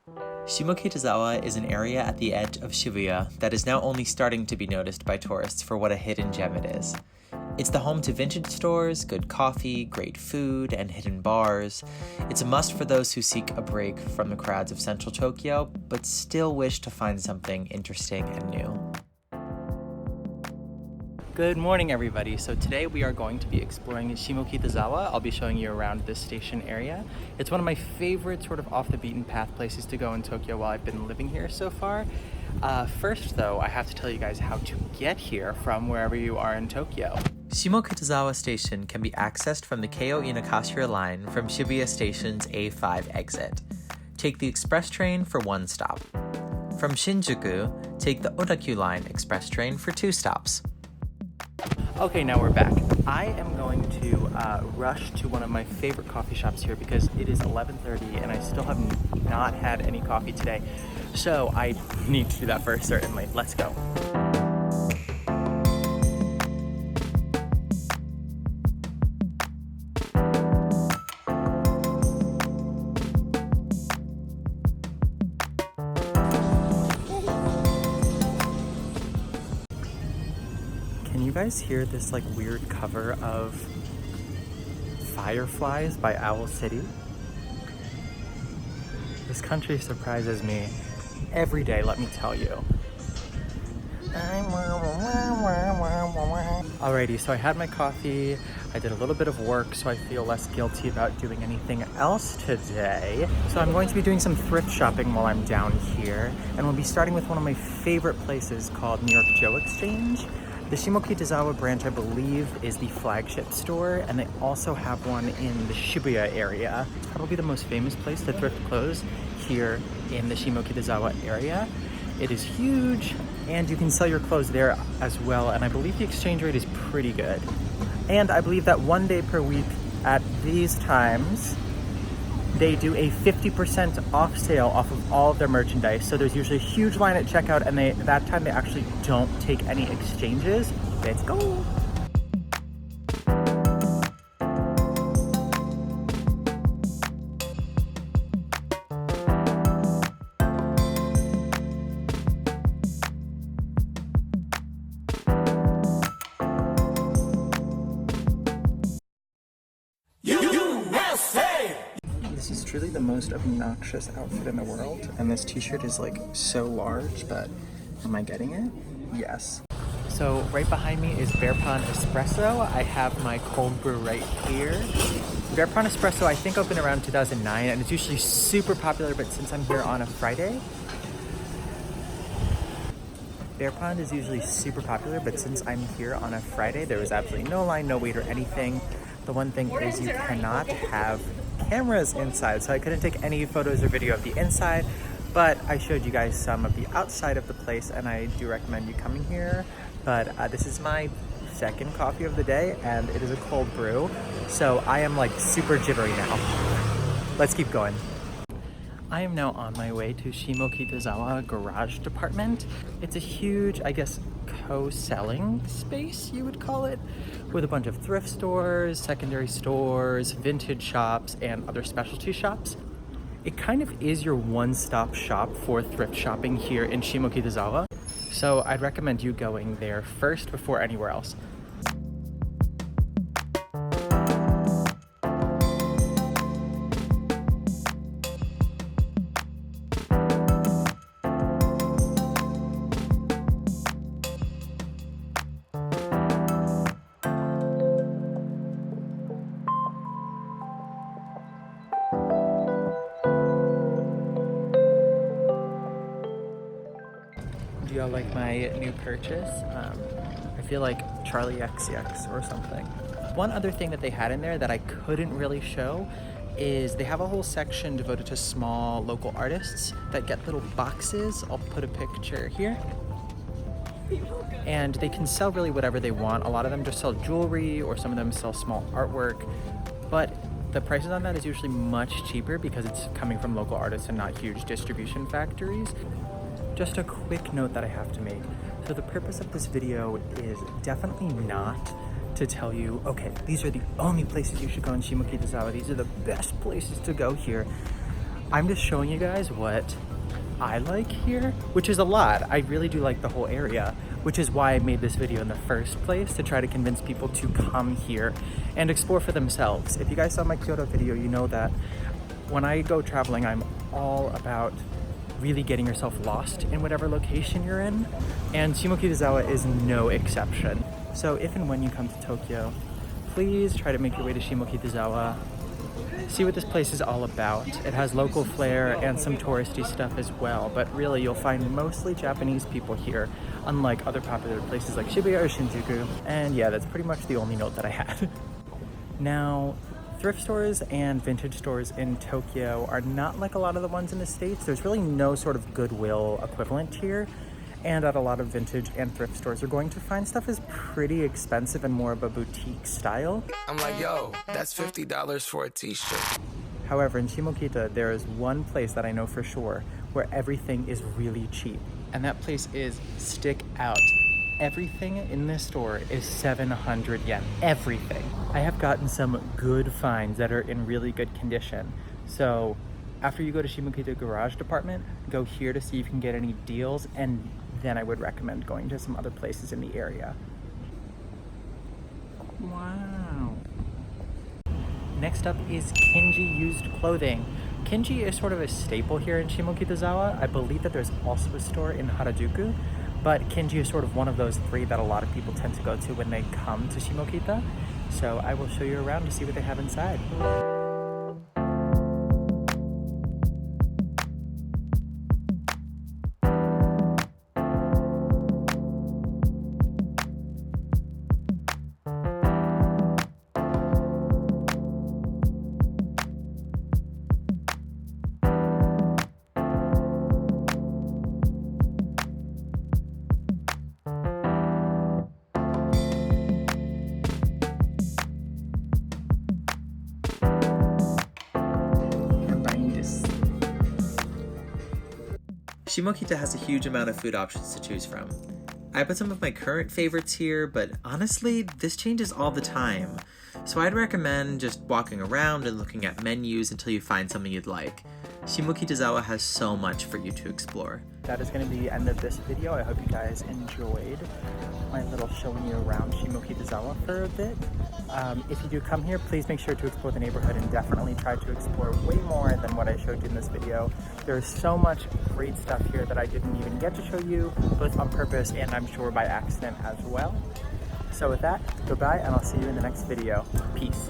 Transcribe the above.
Shimokitazawa is an area at the edge of Shibuya that is now only starting to be noticed by tourists for what a hidden gem it is. It's the home to vintage stores, good coffee, great food, and hidden bars. It's a must for those who seek a break from the crowds of central Tokyo, but still wish to find something interesting and new. Good morning, everybody. So today we are going to be exploring Shimokitazawa. I'll be showing you around this station area. It's one of my favorite sort of off the beaten path places to go in Tokyo while I've been living here so far. First though, I have to tell you guys how to get here from wherever you are in Tokyo. Shimokitazawa Station can be accessed from the Keio Inokashira line from Shibuya Station's A5 exit. Take the express train for 1 stop. From Shinjuku, take the Odakyu line express train for 2 stops. Okay, now we're back. I am going to rush to one of my favorite coffee shops here because it is 11:30 and I still have not had any coffee today. So I need to do that first, certainly. Let's go. Can you guys hear this like weird cover of Fireflies by Owl City? This country surprises me every day, let me tell you. Alrighty, so I had my coffee, I did a little bit of work, so I feel less guilty about doing anything else today. So I'm going to be doing some thrift shopping while I'm down here, and we'll be starting with one of my favorite places called New York Joe Exchange. The Shimokitazawa branch, I believe, is the flagship store, and they also have one in the Shibuya area. It's probably the most famous place to thrift clothes here in the Shimokitazawa area. It is huge, and you can sell your clothes there as well, and I believe the exchange rate is pretty good. And I believe that 1 day per week at these times, they do a 50% off sale off of all of their merchandise. So there's usually a huge line at checkout, and that time they actually don't take any exchanges. Let's go. This is truly the most obnoxious outfit in the world, and this t-shirt is like so large, but am I getting it? Yes. So right behind me is Bear Pond Espresso. I have my cold brew right here. Bear Pond Espresso I think opened around 2009, and it's usually super popular, but since I'm here on a Friday, Bear Pond is usually super popular, but since I'm here on a Friday, there was absolutely no line, no wait or anything. The one thing is you cannot have cameras inside, so I couldn't take any photos or video of the inside, but I showed you guys some of the outside of the place, and I do recommend you coming here. But this is my second coffee of the day, and it is a cold brew, so I am like super jittery now. Let's keep going. I am now on my way to Shimokitazawa Garage Department. It's a huge, I guess, co-selling space, you would call it, with a bunch of thrift stores, secondary stores, vintage shops, and other specialty shops. It kind of is your one-stop shop for thrift shopping here in Shimokitazawa, so I'd recommend you going there first before anywhere else. Do y'all like my new purchase? I feel like Charlie XCX or something. One other thing that they had in there that I couldn't really show is they have a whole section devoted to small local artists that get little boxes. I'll put a picture here. And they can sell really whatever they want. A lot of them just sell jewelry, or some of them sell small artwork, but the prices on that is usually much cheaper because it's coming from local artists and not huge distribution factories. Just a quick note that I have to make. So the purpose of this video is definitely not to tell you, okay, these are the only places you should go in Shimokitazawa. These are the best places to go here. I'm just showing you guys what I like here, which is a lot. I really do like the whole area, which is why I made this video in the first place, to try to convince people to come here and explore for themselves. If you guys saw my Kyoto video, you know that when I go traveling, I'm all about really getting yourself lost in whatever location you're in, and Shimokitazawa is no exception. So if and when you come to Tokyo, please try to make your way to Shimokitazawa. See what this place is all about. It has local flair and some touristy stuff as well, but really you'll find mostly Japanese people here, unlike other popular places like Shibuya or Shinjuku. And yeah, that's pretty much the only note that I had. Now, thrift stores and vintage stores in Tokyo are not like a lot of the ones in the States. There's really no sort of Goodwill equivalent here. And at a lot of vintage and thrift stores, you're going to find stuff is pretty expensive and more of a boutique style. I'm like, yo, that's $50 for a t-shirt. However, in Shimokita, there is one place that I know for sure where everything is really cheap. And that place is Stick Out. Everything in this store is 700 yen. Everything. I have gotten some good finds that are in really good condition. So after you go to Shimokita Garage Department, go here to see if you can get any deals, and then I would recommend going to some other places in the area. Wow. Next up is Kinji used clothing. Kinji is sort of a staple here in Shimokitazawa. I believe that there's also a store in Harajuku, but Kinji is sort of one of those three that a lot of people tend to go to when they come to Shimokita. So I will show you around to see what they have inside. Shimokita has a huge amount of food options to choose from. I put some of my current favorites here, but honestly, this changes all the time. So I'd recommend just walking around and looking at menus until you find something you'd like. Shimokitazawa has so much for you to explore. That is going to be the end of this video. I hope you guys enjoyed my little showing you around Shimokitazawa for a bit. If you do come here, please make sure to explore the neighborhood and definitely try to explore way more than what I showed you in this video. There's so much great stuff here that I didn't even get to show you, both on purpose and I'm sure by accident as well. So with that, goodbye, and I'll see you in the next video. Peace.